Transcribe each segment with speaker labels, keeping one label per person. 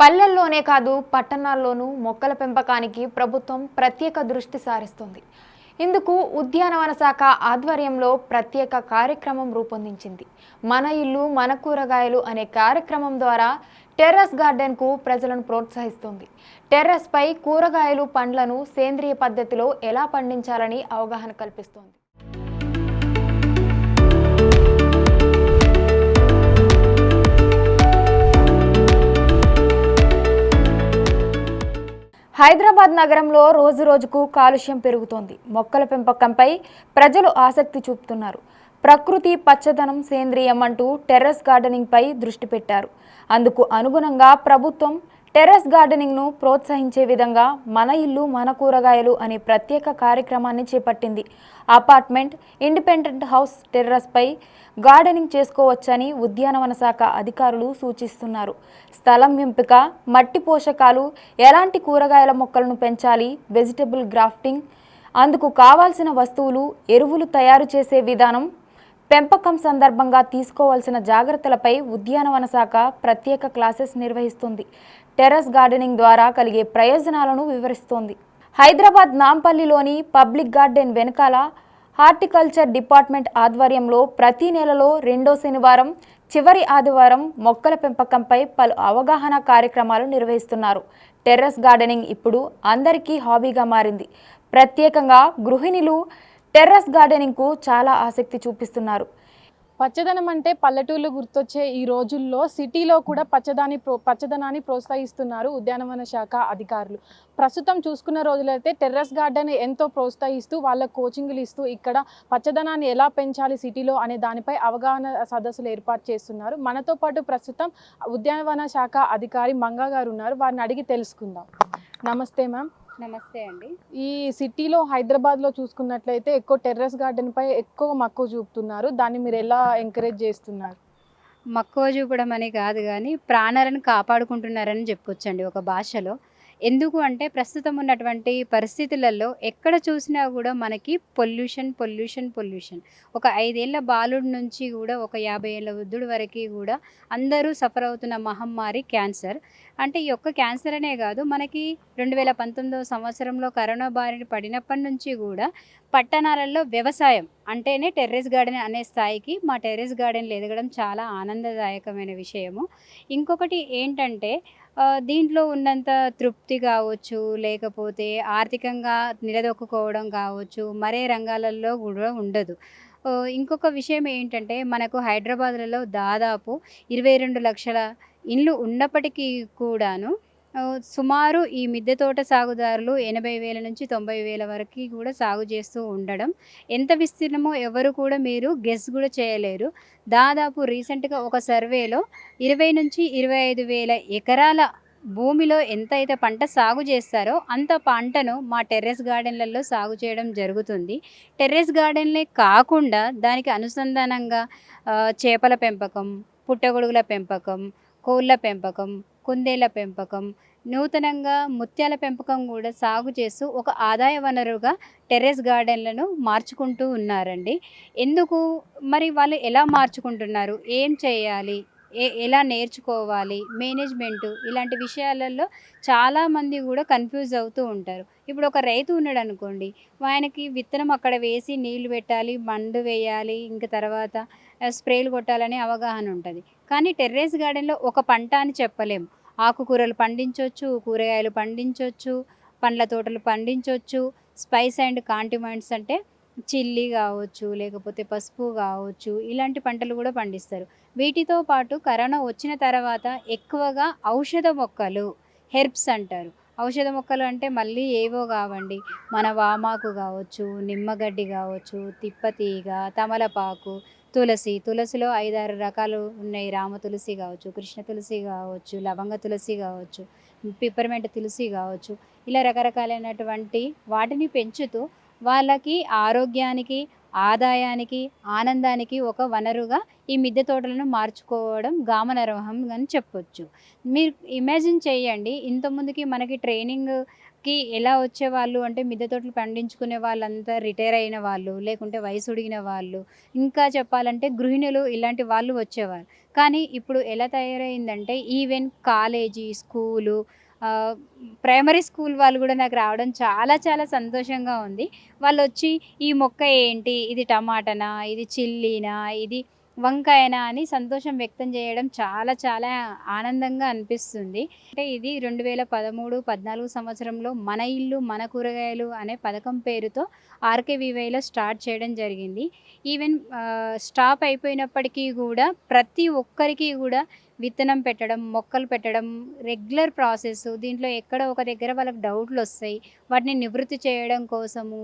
Speaker 1: పల్లెల్లోనే కాదు పట్టణాల్లోనూ మొక్కల పెంపకానికి ప్రభుత్వం ప్రత్యేక దృష్టి సారిస్తుంది. ఇందుకు ఉద్యానవన శాఖ ఆధ్వర్యంలో ప్రత్యేక కార్యక్రమం రూపొందించింది. మన ఇల్లు మన కూరగాయలు అనే కార్యక్రమం ద్వారా టెర్రస్ గార్డెన్కు ప్రజలను ప్రోత్సహిస్తుంది. టెర్రస్పై కూరగాయలు పండ్లను సేంద్రియ పద్ధతిలో ఎలా పండించాలని అవగాహన కల్పిస్తోంది. హైదరాబాద్ నగరంలో రోజురోజుకు కాలుష్యం పెరుగుతోంది. మొక్కల పెంపకంపై ప్రజలు ఆసక్తి చూపుతున్నారు. ప్రకృతి పచ్చదనం సేంద్రియం అంటూ టెర్రస్ గార్డెనింగ్పై దృష్టి పెట్టారు. అందుకు అనుగుణంగా ప్రభుత్వం టెర్రస్ గార్డెనింగ్ను ప్రోత్సహించే విధంగా మన ఇల్లు మన కూరగాయలు అనే ప్రత్యేక కార్యక్రమాన్ని చేపట్టింది. అపార్ట్మెంట్, ఇండిపెండెంట్ హౌస్ టెర్రస్పై గార్డెనింగ్ చేసుకోవచ్చని ఉద్యానవన శాఖ అధికారులు సూచిస్తున్నారు. స్థలం ఎంపిక, మట్టి పోషకాలు, ఎలాంటి కూరగాయల మొక్కలను పెంచాలి, వెజిటబుల్ గ్రాఫ్టింగ్, అందుకు కావాల్సిన వస్తువులు, ఎరువులు తయారు చేసే విధానం, పెంపకం సందర్భంగా తీసుకోవాల్సిన జాగ్రత్తలపై ఉద్యానవన శాఖ ప్రత్యేక క్లాసెస్ నిర్వహిస్తుంది. టెర్రస్ గార్డెనింగ్ ద్వారా కలిగే ప్రయోజనాలను వివరిస్తోంది. హైదరాబాద్ నాంపల్లిలోని పబ్లిక్ గార్డెన్ వెనకాల హార్టికల్చర్ డిపార్ట్మెంట్ ఆధ్వర్యంలో ప్రతి నెలలో రెండో శనివారం, చివరి ఆదివారం మొక్కల పెంపకంపై పలు అవగాహన కార్యక్రమాలు నిర్వహిస్తున్నారు. టెర్రస్ గార్డెనింగ్ ఇప్పుడు అందరికీ హాబీగా మారింది. ప్రత్యేకంగా గృహిణులు టెర్రస్ గార్డెనింగ్కు చాలా ఆసక్తి చూపిస్తున్నారు.
Speaker 2: పచ్చదనం అంటే పల్లెటూళ్ళు గుర్తొచ్చే ఈ రోజుల్లో సిటీలో కూడా పచ్చదనాన్ని ప్రోత్సహిస్తున్నారు ఉద్యానవన శాఖ అధికారులు. ప్రస్తుతం చూసుకున్న రోజులైతే టెర్రస్ గార్డెన్ ఎంతో ప్రోత్సహిస్తూ వాళ్ళ కోచింగ్లు ఇస్తూ ఇక్కడ పచ్చదనాన్ని ఎలా పెంచాలి సిటీలో అనే దానిపై అవగాహన సదస్సులు ఏర్పాటు చేస్తున్నారు. మనతో పాటు ప్రస్తుతం ఉద్యానవన శాఖ అధికారి మంగా గారు ఉన్నారు. వారిని అడిగి తెలుసుకుందాం. నమస్తే మ్యామ్.
Speaker 3: నమస్తే అండి.
Speaker 2: ఈ సిటీలో హైదరాబాద్లో చూసుకున్నట్లయితే ఎక్కువ టెర్రస్ గార్డెన్ పై ఎక్కువ మక్కువ చూపుతున్నారు. దాన్ని మీరు ఎలా ఎంకరేజ్ చేస్తున్నారు?
Speaker 3: మక్కువ చూపడం అని కాదు కానీ ప్రాణాలను కాపాడుకుంటున్నారని చెప్పుకోవచ్చండి ఒక భాషలో. ఎందుకు అంటే ప్రస్తుతం ఉన్నటువంటి పరిస్థితులలో ఎక్కడ చూసినా కూడా మనకి పొల్యూషన్. ఒక 5 ఏళ్ల బాలుడి నుంచి కూడా ఒక 50 ఏళ్ల వృద్ధుడి వరకు కూడా అందరూ సఫర్ అవుతున్న మహమ్మారి క్యాన్సర్. అంటే ఈ యొక్క క్యాన్సర్ అనే కాదు, మనకి 2019 సంవత్సరంలో కరోనా బారిన పడినప్పటి నుంచి కూడా పట్టణాలలో వ్యవసాయం అంటేనే టెర్రస్ గార్డెన్ అనే స్థాయికి మా టెర్రస్ గార్డెన్లు ఎదగడం చాలా ఆనందదాయకమైన విషయము. ఇంకొకటి ఏంటంటే దీంట్లో ఉన్నంత తృప్తి కావచ్చు, లేకపోతే ఆర్థికంగా నిలదొక్కుకోవడం కావచ్చు, మరే రంగాలలో కూడా ఉండదు. ఇంకొక విషయం ఏంటంటే మనకు హైదరాబాద్లలో దాదాపు 22 లక్షల ఇండ్లు ఉన్నప్పటికీ కూడాను సుమారు ఈ మిద్దె తోట సాగుదారులు 80,000 నుంచి 90,000 వరకు కూడా సాగు చేస్తూ ఉండడం, ఎంత విస్తీర్ణమో ఎవరు కూడా మీరు గెస్ కూడా చేయలేరు. దాదాపు రీసెంట్గా ఒక సర్వేలో 20 నుంచి 25,000 ఎకరాల భూమిలో ఎంతైతే పంట సాగు చేస్తారో అంత పంటను మా టెర్రస్ గార్డెన్లలో సాగు చేయడం జరుగుతుంది. టెర్రస్ గార్డెన్లే కాకుండా దానికి అనుసంధానంగా చేపల పెంపకం, పుట్టగొడుగుల పెంపకం, కోళ్ళ పెంపకం, కుందేళ్ల పెంపకం, నూతనంగా ముత్యాల పెంపకం కూడా సాగు చేస్తూ ఒక ఆదాయ వనరుగా టెర్రస్ గార్డెన్లను మార్చుకుంటూ ఉన్నారండి. ఎందుకు మరి వాళ్ళు ఎలా మార్చుకుంటున్నారు, ఏం చేయాలి, ఎలా నేర్చుకోవాలి, మేనేజ్మెంటు ఇలాంటి విషయాలలో చాలామంది కూడా కన్ఫ్యూజ్ అవుతూ ఉంటారు. ఇప్పుడు ఒక రైతు ఉన్నాడు అనుకోండి, ఆయనకి విత్తనం అక్కడ వేసి నీళ్లు పెట్టాలి, మందు వేయాలి, ఇంక తర్వాత స్ప్రేలు కొట్టాలనే అవగాహన ఉంటుంది. కానీ టెర్రస్ గార్డెన్లో ఒక పంట అని చెప్పలేము. ఆకుకూరలు పండించవచ్చు, కూరగాయలు పండించవచ్చు, పండ్ల తోటలు పండించవచ్చు, స్పైస్ అండ్ కాంటిమెంట్స్ అంటే చిల్లీ కావచ్చు, లేకపోతే పసుపు కావచ్చు, ఇలాంటి పంటలు కూడా పండిస్తారు. వీటితో పాటు కరోనా వచ్చిన తర్వాత ఎక్కువగా ఔషధ మొక్కలు, హెర్బ్స్ అంటారు. ఔషధ మొక్కలు అంటే మళ్ళీ ఏవో కావండి, మన వామాకు కావచ్చు, నిమ్మగడ్డి కావచ్చు, తిప్పతీగ, తమలపాకు, తులసిలో 5-6 రకాలు ఉన్నాయి. రామ తులసి కావచ్చు, కృష్ణ తులసి కావచ్చు, లవంగ తులసి కావచ్చు, పిప్పర్మెంట్ తులసి కావచ్చు, ఇలా రకరకాలైనటువంటి వాటిని పెంచుతూ వాళ్ళకి ఆరోగ్యానికి, ఆదాయానికి, ఆనందానికి ఒక వనరుగా ఈ మిద్దె తోటలను మార్చుకోవడం గామనర్హం అని చెప్పొచ్చు. మీరు ఇమాజిన్ చేయండి, ఇంతకుముందుకి మనకి ట్రైనింగ్ కి ఎలా వచ్చేవాళ్ళు అంటే మిద్దె తోటలు పండించుకునే వాళ్ళంతా రిటైర్ అయిన వాళ్ళు, లేకుంటే వయసు ఉడిగిన వాళ్ళు, ఇంకా చెప్పాలంటే గృహిణులు ఇలాంటి వాళ్ళు వచ్చేవారు. కానీ ఇప్పుడు ఎలా తయారైందంటే ఈవెన్ కాలేజీ, స్కూలు, ఆహ్, ప్రైమరీ స్కూల్ వాళ్ళు గూడా నాకు రావడం చాలా చాలా సంతోషంగా ఉంది. వాళ్ళొచ్చి ఈ మొక్క ఏంటి? ఇది టమాటానా? ఇది చిల్లీనా? ఇది వంకాయనా? అని సంతోషం వ్యక్తం చేయడం చాలా చాలా ఆనందంగా అనిపిస్తుంది. అంటే ఇది 2013, 14 సంవత్సరంలో మన ఇల్లు మన కూరగాయలు అనే పథకం పేరుతో ఆర్‌కేవీవైలో స్టార్ట్ చేయడం జరిగింది. ఈవెన్ స్టాప్ అయిపోయినప్పటికీ గూడా ప్రతి ఒక్కరికి గూడా విత్తనం పెట్టడం, మొక్కలు పెట్టడం రెగ్యులర్ ప్రాసెస్. దీంట్లో ఎక్కడో ఒక దగ్గర వాళ్ళకి డౌట్‌లొస్తాయి. వాటిని నివృత్తి చేయడం కోసము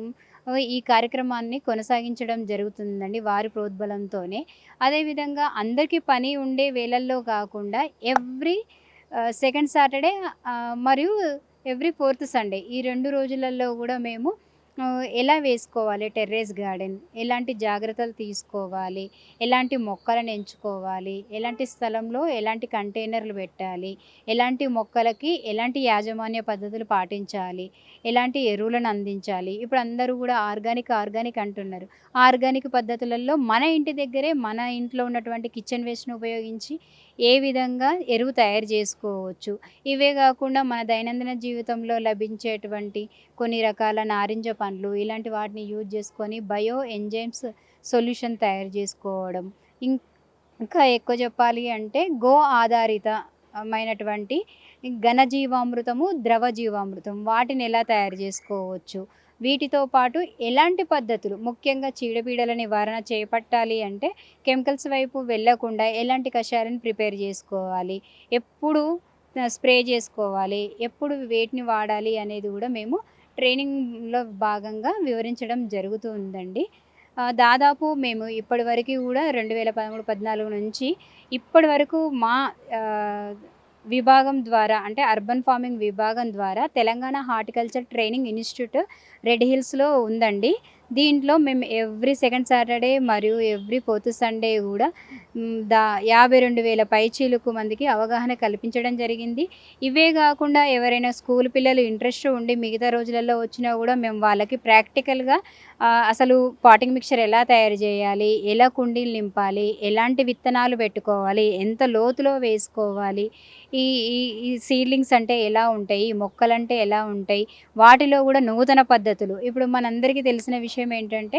Speaker 3: ఈ కార్యక్రమాన్ని కొనసాగించడం జరుగుతుందండి వారి ప్రోద్బలంతోనే. అదేవిధంగా అందరికీ పని ఉండే వేళల్లో కాకుండా ఎవ్రీ సెకండ్ సాటర్‌డే మరియు ఎవ్రీ ఫోర్త్ సండే ఈ 2 రోజులలో గూడా మేము ఎలా వేసుకోవాలి టెర్రస్ గార్డెన్, ఎలాంటి జాగ్రత్తలు తీసుకోవాలి, ఎలాంటి మొక్కలను ఎంచుకోవాలి, ఎలాంటి స్థలంలో ఎలాంటి కంటైనర్లు పెట్టాలి, ఎలాంటి మొక్కలకి ఎలాంటి యాజమాన్య పద్ధతులు పాటించాలి, ఎలాంటి ఎరువులను అందించాలి. ఇప్పుడు అందరూ కూడా ఆర్గానిక్ అంటున్నారు. ఆర్గానిక్ పద్ధతులలో మన ఇంటి దగ్గరే మన ఇంట్లో ఉన్నటువంటి కిచెన్ వేస్ట్‌ని ఉపయోగించి ఏ విధంగా ఎరువు తయారు చేసుకోవచ్చు. ఇవే కాకుండా మన దైనందిన జీవితంలో లభించేటువంటి కొన్ని రకాల నారింజ పండ్లు ఇలాంటి వాటిని యూజ్ చేసుకొని బయో ఎంజైమ్స్ సొల్యూషన్ తయారు చేసుకోవడం. ఇంకా ఎక్కువ చెప్పాలి అంటే గో ఆధారిత మైనటువంటి ఘనజీవామృతము, ద్రవ జీవామృతం వాటిని ఎలా తయారు చేసుకోవచ్చు. వీటితో పాటు ఎలాంటి పద్ధతులు ముఖ్యంగా చీడపీడల నివారణ చేపట్టాలి అంటే కెమికల్స్ వైపు వెళ్ళకుండా ఎలాంటి కషాయాలను ప్రిపేర్ చేసుకోవాలి, ఎప్పుడు స్ప్రే చేసుకోవాలి, ఎప్పుడు వేటిని వాడాలి అనేది కూడా మేము ట్రైనింగ్‌లో భాగంగా వివరించడం జరుగుతూ ఉందండి. దాదాపు మేము ఇప్పటివరకు కూడా 2013, 14 నుంచి ఇప్పటి వరకు మా ఆహ్, విభాగం ద్వారా అంటే అర్బన్ ఫార్మింగ్ విభాగం ద్వారా Telangana horticulture training institute red హిల్స్‌లో ఉందండి. దీంట్లో మేము ఎవ్రీ సెకండ్ సాటర్‌డే మరియు ఎవ్రీ ఫోర్త్ సండే కూడా 52,000 పైచిలుకు మందికి అవగాహన కల్పించడం జరిగింది. ఇవే కాకుండా ఎవరైనా స్కూల్ పిల్లలు ఇంట్రెస్ట్ ఉండి మిగతా రోజులలో వచ్చినా కూడా మేము వాళ్ళకి ప్రాక్టికల్‌గా అసలు పాటింగ్ మిక్చర్ ఎలా తయారు చేయాలి, ఎలా కుండీలు నింపాలి, ఎలాంటి విత్తనాలు పెట్టుకోవాలి, ఎంత లోతులో వేసుకోవాలి, ఈ ఈ ఈ సీడ్లింగ్స్ అంటే ఎలా ఉంటాయి, ఈ మొక్కలంటే ఎలా ఉంటాయి, వాటిలో కూడా నూతన పద్ధతులు. ఇప్పుడు మనందరికీ తెలిసిన విషయం ఏంటంటే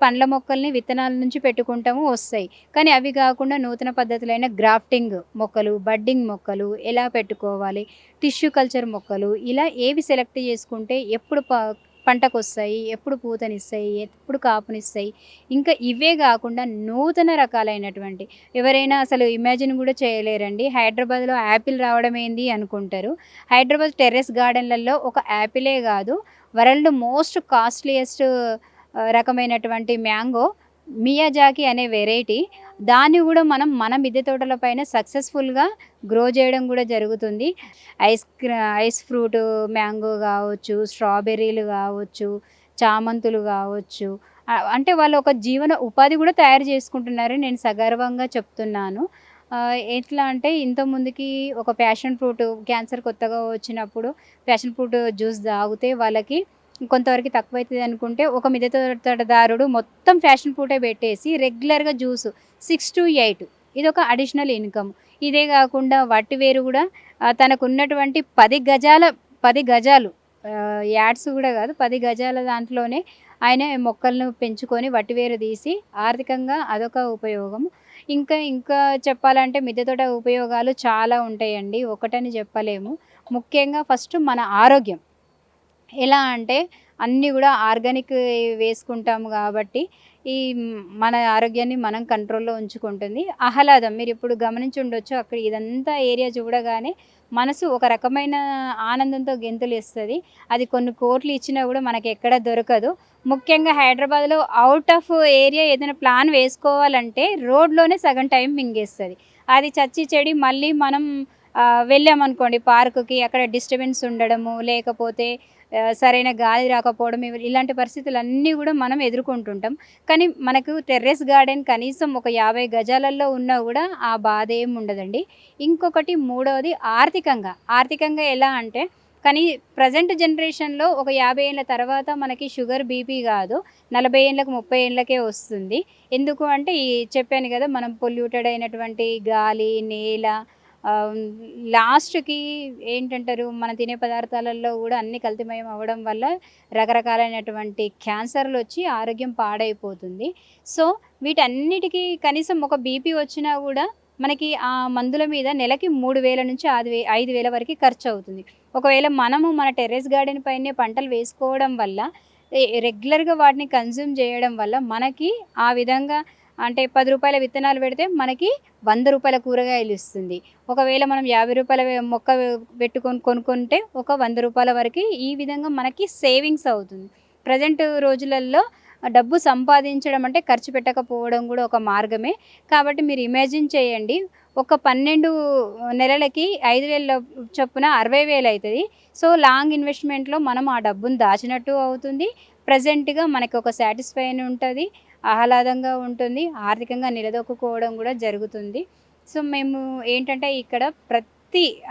Speaker 3: పండ్ల మొక్కల్ని విత్తనాల నుంచి పెట్టుకుంటాము వస్తాయి. కానీ అవి కాకుండా నూతన పద్ధతులైన గ్రాఫ్టింగ్ మొక్కలు, బడ్డింగ్ మొక్కలు ఎలా పెట్టుకోవాలి, టిష్యూ కల్చర్ మొక్కలు ఇలా ఏవి సెలెక్ట్ చేసుకుంటే ఎప్పుడు పంటకొస్తాయి, ఎప్పుడు పూతనిస్తాయి, ఎప్పుడు కాపునిస్తాయి. ఇంకా ఇవే కాకుండా నూతన రకాలైనటువంటి ఎవరైనా అసలు ఇమాజిన్ కూడా చేయలేరండి. హైదరాబాద్‌లో యాపిల్ రావడం ఏంది అనుకుంటారు. హైదరాబాద్ టెర్రస్ గార్డెన్‌లలో ఒక యాపిలే కాదు వరల్డ్ మోస్ట్ కాస్ట్‌లియెస్ట్ రకమైనటువంటి మ్యాంగో మియాజాకి అనే వెరైటీ. దాన్ని కూడా మన మిద్దె తోటల పైన సక్సెస్‌ఫుల్‌గా గ్రో చేయడం కూడా జరుగుతుంది. ఐస్ ఫ్రూట్ మ్యాంగో కావచ్చు, స్ట్రాబెర్రీలు కావచ్చు, చామంతులు కావచ్చు. అంటే వాళ్ళు ఒక జీవన ఉపాధి కూడా తయారు చేసుకుంటున్నారని నేను సగర్వంగా చెప్తున్నాను. ఎట్లా అంటే ఇంతకుముందుకి ఒక ప్యాషన్ ఫ్రూట్ క్యాన్సర్ కొత్తగా వచ్చినప్పుడు ప్యాషన్ ఫ్రూట్ జ్యూస్ తాగితే వాళ్ళకి కొంతవరకు తక్కువైతది అనుకుంటే ఒక మిద్దె తోటదారుడు మొత్తం ప్యాషన్ ఫ్రూటే పెట్టేసి రెగ్యులర్‌గా జ్యూసు 6-8 ఇదొక అడిషనల్ ఇన్‌కమ్. ఇదే కాకుండా వట్టివేరు కూడా తనకున్నటువంటి 10 గజాలు యార్డ్స్ కూడా కాదు 10 గజాల దాంట్లోనే ఆయన మొక్కలను పెంచుకొని వట్టివేరు తీసి ఆర్థికంగా అదొక ఉపయోగం. ఇంకా చెప్పాలంటే మిద్దె తోట ఉపయోగాలు చాలా ఉంటాయండి. ఒకటని చెప్పలేము. ముఖ్యంగా ఫస్ట్ మన ఆరోగ్యం. ఎలా అంటే అన్నీ కూడా ఆర్గానిక్ వేసుకుంటాము కాబట్టి మన ఆరోగ్యాన్ని మనం కంట్రోల్‌లో ఉంచుకుంటుంది. ఆహ్లాదం మీరిప్పుడు గమనించి ఉండొచ్చు. అక్కడ ఇదంతా ఏరియా చూడగానే మనసు ఒక రకమైన ఆనందంతో గెంతులేస్తది. అది కొన్ని కోట్లు ఇచ్చినా కూడా మనకెక్కడ దొరకదు. ముఖ్యంగా హైదరాబాద్‌లో ఔట్ ఆఫ్ ఏరియా ఏదైనా ప్లాన్ వేసుకోవాలంటే రోడ్‌లోనే సగం టైం మింగేస్తది. అది చచ్చి చెడి మళ్ళీ మనం వెళ్ళామనుకోండి పార్కుకి అక్కడ డిస్టర్బెన్స్ ఉండడము, లేకపోతే సరైన గాలి రాకపోవడం ఇలాంటి పరిస్థితులన్నీ కూడా మనం ఎదుర్కొంటుంటాం. కానీ మనకు టెర్రస్ గార్డెన్ కనీసం ఒక 50 గజాలలో ఉన్నా కూడా ఆ బాధ ఏమి ఉండదండి. ఇంకొకటి మూడవది ఆర్థికంగా ఎలా అంటే కానీ ప్రజెంట్ జనరేషన్లో ఒక 50 ఏళ్ళ తర్వాత మనకి షుగర్ బీపీ కాదు, 40 ఏళ్ళకు 30 ఏళ్ళకే వస్తుంది. ఎందుకు అంటే ఈ చెప్పాను కదా, మనం పొల్యూటెడ్ అయినటువంటి గాలి, నేల, లాస్ట్కి ఏంటంటారు, మన తినే పదార్థాలలో కూడా అన్ని కల్తీమయం అవ్వడం వల్ల రకరకాలైనటువంటి క్యాన్సర్లు వచ్చి ఆరోగ్యం పాడైపోతుంది. సో వీటన్నిటికీ కనీసం ఒక బీపీ వచ్చినా కూడా మనకి ఆ మందుల మీద నెలకి 3000 నుంచి 5000 వరకు ఖర్చు అవుతుంది. ఒకవేళ మనము మన టెర్రస్ గార్డెన్ పైనే పంటలు వేసుకోవడం వల్ల, రెగ్యులర్గా వాటిని కన్జ్యూమ్ చేయడం వల్ల మనకి ఆ విధంగా అంటే రూ. 10 విత్తనాలు పెడితే మనకి రూ. 100 కూరగాయలు ఇస్తుంది. ఒకవేళ మనం రూ. 50 మొక్క కొనుక్కుంటే ఒక రూ. 100 వరకు ఈ విధంగా మనకి సేవింగ్స్ అవుతుంది. ప్రజెంట్ రోజులలో డబ్బు సంపాదించడం అంటే ఖర్చు పెట్టకపోవడం కూడా ఒక మార్గమే. కాబట్టి మీరు ఇమాజిన్ చేయండి, ఒక 12 నెలలకి 5000 చొప్పున 60,000 అవుతుంది. సో లాంగ్ ఇన్వెస్ట్మెంట్లో మనం ఆ డబ్బును దాచినట్టు అవుతుంది. ప్రజెంట్గా మనకి ఒక సాటిస్ఫైన్ ఉంటుంది, ఆహ్లాదంగా ఉంటుంది, ఆర్థికంగా నిలదొక్కుకోవడం కూడా జరుగుతుంది. సో మేము ఏంటంటే ఇక్కడ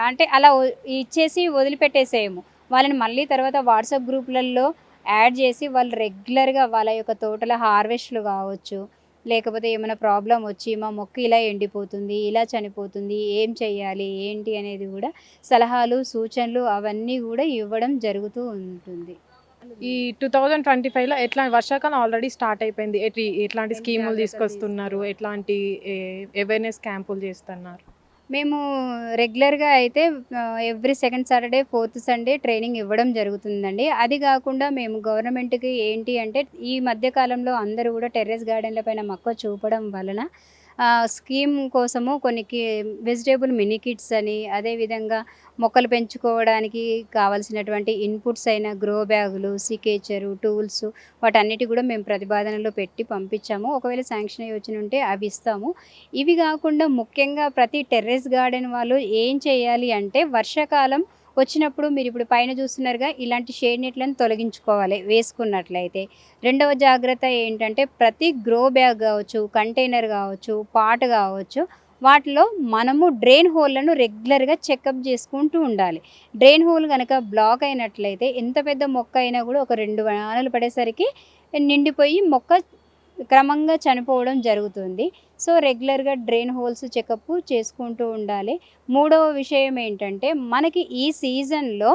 Speaker 3: అంటే అలా ఇచ్చేసి వదిలిపెట్టేసేయము. వాళ్ళని మళ్ళీ తర్వాత వాట్సాప్ గ్రూపులలో యాడ్ చేసి వాళ్ళు రెగ్యులర్గా వాళ్ళ యొక్క తోటల హార్వెస్ట్లు కావచ్చు, లేకపోతే ఏమైనా ప్రాబ్లం వచ్చి మా మొక్క ఇలా ఎండిపోతుంది, ఇలా చనిపోతుంది, ఏం చేయాలి ఏంటి అనేది కూడా సలహాలు, సూచనలు అవన్నీ కూడా ఇవ్వడం జరుగుతూ ఉంటుంది.
Speaker 2: ఈ 2025లో వర్షాకాలం ఆల్రెడీ స్టార్ట్ అయిపోయింది. ఎట్లాంటి స్కీములు తీసుకొస్తున్నారు, ఎట్లాంటి అవేర్నెస్ క్యాంపులు చేస్తున్నారు?
Speaker 3: మేము రెగ్యులర్గా అయితే every second Saturday, fourth Sunday training ఇవ్వడం జరుగుతుందండి. అది కాకుండా మేము గవర్నమెంట్కి ఏంటి అంటే, ఈ మధ్య కాలంలో అందరూ కూడా టెర్రస్ గార్డెన్ల పైన మక్కువ చూపడం వలన స్కీమ్ కోసము కొన్ని వెజిటేబుల్ మినీ కిట్స్ అని, అదేవిధంగా మొక్కలు పెంచుకోవడానికి కావాల్సినటువంటి ఇన్పుట్స్ అయిన గ్రో బ్యాగులు, సికేచరు, టూల్స్, వాటన్నిటి కూడా మేము ప్రతిపాదనలో పెట్టి పంపించాము. ఒకవేళ శాంక్షన్ అయ్యి వచ్చి ఉంటే అవి ఇస్తాము. ఇవి కాకుండా ముఖ్యంగా ప్రతి టెర్రస్ గార్డెన్ వాళ్ళు ఏం చేయాలి అంటే, వర్షాకాలం వచ్చినప్పుడు మీరు ఇప్పుడు పైన చూస్తున్నారుగా, ఇలాంటి షేడ్ నెట్లను తొలగించుకోవాలి వేసుకున్నట్లయితే. రెండవ జాగ్రత్త ఏంటంటే, ప్రతి గ్రో బ్యాగ్ కావచ్చు, కంటైనర్ కావచ్చు, పాట్ కావచ్చు, వాటిలో మనము డ్రైన్ హోల్లను రెగ్యులర్గా చెకప్ చేసుకుంటూ ఉండాలి. డ్రైన్ హోల్ కనుక బ్లాక్ అయినట్లయితే ఎంత పెద్ద మొక్క అయినా కూడా ఒక 2 వానలు పడేసరికి నిండిపోయి మొక్క క్రమంగా చనిపోవడం జరుగుతుంది. సో రెగ్యులర్గా డ్రైన్ హోల్స్ చెకప్ చేసుకుంటూ ఉండాలి. మూడవ విషయం ఏంటంటే, మనకి ఈ సీజన్లో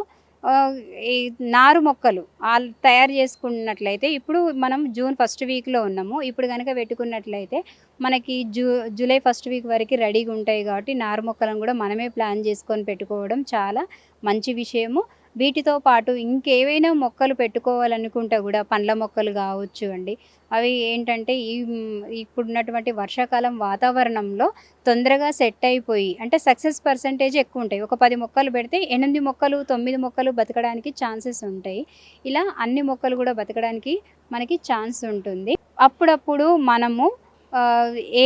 Speaker 3: ఈ నారు మొక్కలు తయారు చేసుకున్నట్లయితే, ఇప్పుడు మనం జూన్ ఫస్ట్ వీక్లో ఉన్నాము. ఇప్పుడు కనుక పెట్టుకున్నట్లయితే మనకి జూలై ఫస్ట్ వీక్ వరకు రెడీగా ఉంటాయి. కాబట్టి నారు మొక్కలను కూడా మనమే ప్లాన్ చేసుకొని పెట్టుకోవడం చాలా మంచి విషయము. వీటితో పాటు ఇంకేవైనా మొక్కలు పెట్టుకోవాలనుకుంటే కూడా పండ్ల మొక్కలు కావచ్చు అండి. అవి ఏంటంటే ఇప్పుడున్నటువంటి వర్షాకాలం వాతావరణంలో తొందరగా సెట్ అయిపోయి, అంటే సక్సెస్ పర్సెంటేజ్ ఎక్కువ ఉంటాయి. ఒక 10 మొక్కలు పెడితే 8 మొక్కలు 9 మొక్కలు బతకడానికి ఛాన్సెస్ ఉంటాయి. ఇలా అన్ని మొక్కలు కూడా బతకడానికి మనకి ఛాన్స్ ఉంటుంది. అప్పుడప్పుడు మనము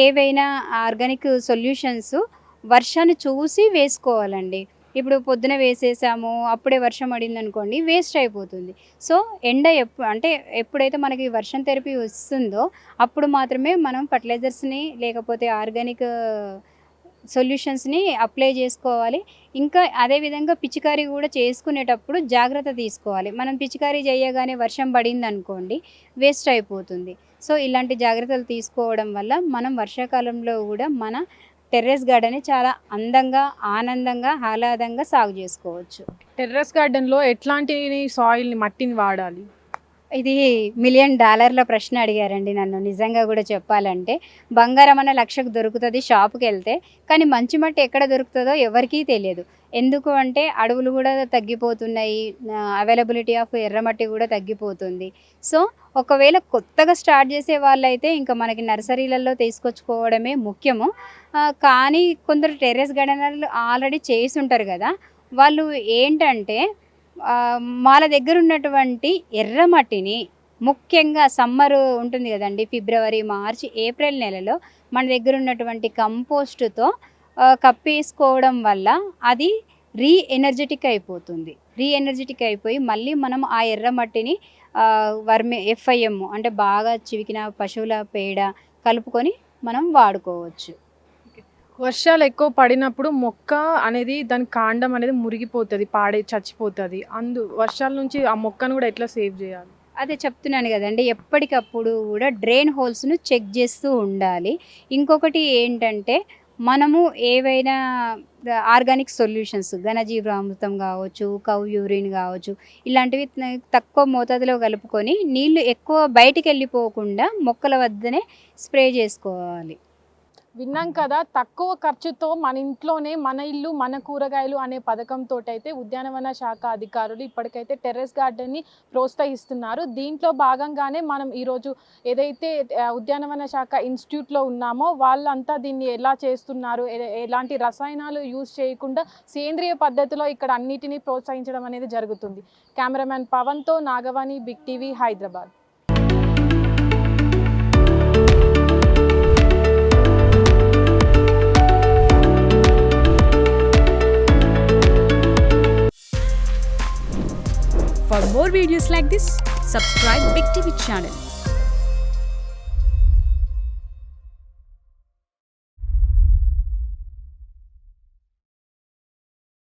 Speaker 3: ఏవైనా ఆర్గానిక్ సొల్యూషన్స్ వర్షాన్ని చూసి వేసుకోవాలండి. ఇప్పుడు పొద్దున వేసేసాము, అప్పుడే వర్షం పడింది అనుకోండి, వేస్ట్ అయిపోతుంది. సో ఎండ ఎప్పుడైతే మనకి వర్షం తెరిపి వస్తుందో అప్పుడు మాత్రమే మనం ఫర్టిలైజర్స్ని లేకపోతే ఆర్గానిక్ సొల్యూషన్స్ని అప్లై చేసుకోవాలి. ఇంకా అదేవిధంగా పిచికారీ కూడా చేసుకునేటప్పుడు జాగ్రత్త తీసుకోవాలి. మనం పిచికారీ చేయగానే వర్షం పడింది అనుకోండి, వేస్ట్ అయిపోతుంది. సో ఇలాంటి జాగ్రత్తలు తీసుకోవడం వల్ల మనం వర్షాకాలంలో కూడా మన టెర్రస్ గార్డెన్ చాలా అందంగా, ఆనందంగా, ఆహ్లాదంగా సాగు చేసుకోవచ్చు.
Speaker 2: టెర్రస్ గార్డెన్లో ఎట్లాంటి మట్టిని వాడాలి?
Speaker 3: ఇది $1 మిలియన్ ప్రశ్న అడిగారండి నన్ను. నిజంగా కూడా చెప్పాలంటే, బంగారం అన్న లక్షకు దొరుకుతుంది షాపుకి వెళ్తే, కానీ మంచి మట్టి ఎక్కడ దొరుకుతుందో ఎవరికీ తెలియదు. ఎందుకు అంటే అడవులు కూడా తగ్గిపోతున్నాయి, అవైలబిలిటీ ఆఫ్ ఎర్రమట్టి కూడా తగ్గిపోతుంది. సో ఒకవేళ కొత్తగా స్టార్ట్ చేసే వాళ్ళైతే ఇంకా మనకి నర్సరీలలో తీసుకొచ్చుకోవడమే ముఖ్యము. కానీ కొందరు టెర్రస్ గార్డెనర్లు ఆల్రెడీ చేసి ఉంటారు కదా, వాళ్ళు ఏంటంటే వాళ్ళ దగ్గర ఉన్నటువంటి ఎర్రమట్టిని, ముఖ్యంగా సమ్మర్ ఉంటుంది కదండి, ఫిబ్రవరి, మార్చ్, ఏప్రిల్ నెలలో మన దగ్గర ఉన్నటువంటి కంపోస్ట్తో కప్పేసుకోవడం వల్ల అది రీఎనర్జెటిక్ అయిపోయి మళ్ళీ మనం ఆ ఎర్రమట్టిని FIM అంటే బాగా చివికిన పశువుల పేడ కలుపుకొని మనం వాడుకోవచ్చు.
Speaker 2: వర్షాలు ఎక్కువ పడినప్పుడు మొక్క అనేది దాని కాండం అనేది మురిగిపోతుంది, చచ్చిపోతుంది. వర్షాల నుంచి ఆ మొక్కను కూడా ఎట్లా సేవ్ చేయాలి?
Speaker 3: అదే చెప్తున్నాను కదండి, ఎప్పటికప్పుడు కూడా డ్రైన్ హోల్స్ను చెక్ చేస్తూ ఉండాలి. ఇంకొకటి ఏంటంటే మనము ఏవైనా ఆర్గానిక్ సొల్యూషన్స్, ఘనజీవామృతం కావచ్చు, కౌ యూరిన్ కావచ్చు, ఇలాంటివి తక్కువ మోతాదులో కలుపుకొని నీళ్లు ఎక్కువ బయటికి వెళ్ళిపోకుండా మొక్కల వద్దనే స్ప్రే చేసుకోవాలి.
Speaker 2: విన్నాం కదా, తక్కువ ఖర్చుతో మన ఇంట్లోనే మన ఇల్లు మన కూరగాయలు అనే పథకంతో అయితే ఉద్యానవన శాఖ అధికారులు ఇప్పటికైతే టెర్రస్ గార్డెన్ని ప్రోత్సహిస్తున్నారు. దీంట్లో భాగంగానే మనం ఈరోజు ఏదైతే ఉద్యానవన శాఖ ఇన్స్టిట్యూట్లో ఉన్నామో వాళ్ళంతా దీన్ని ఎలా చేస్తున్నారు, ఎలాంటి రసాయనాలు యూజ్ చేయకుండా సేంద్రియ పద్ధతిలో ఇక్కడ అన్నిటినీ ప్రోత్సహించడం అనేది జరుగుతుంది. కెమెరామెన్ పవన్తో Nagavani, big TV, Hyderabad.
Speaker 4: For more videos like this, subscribe Big TV channel.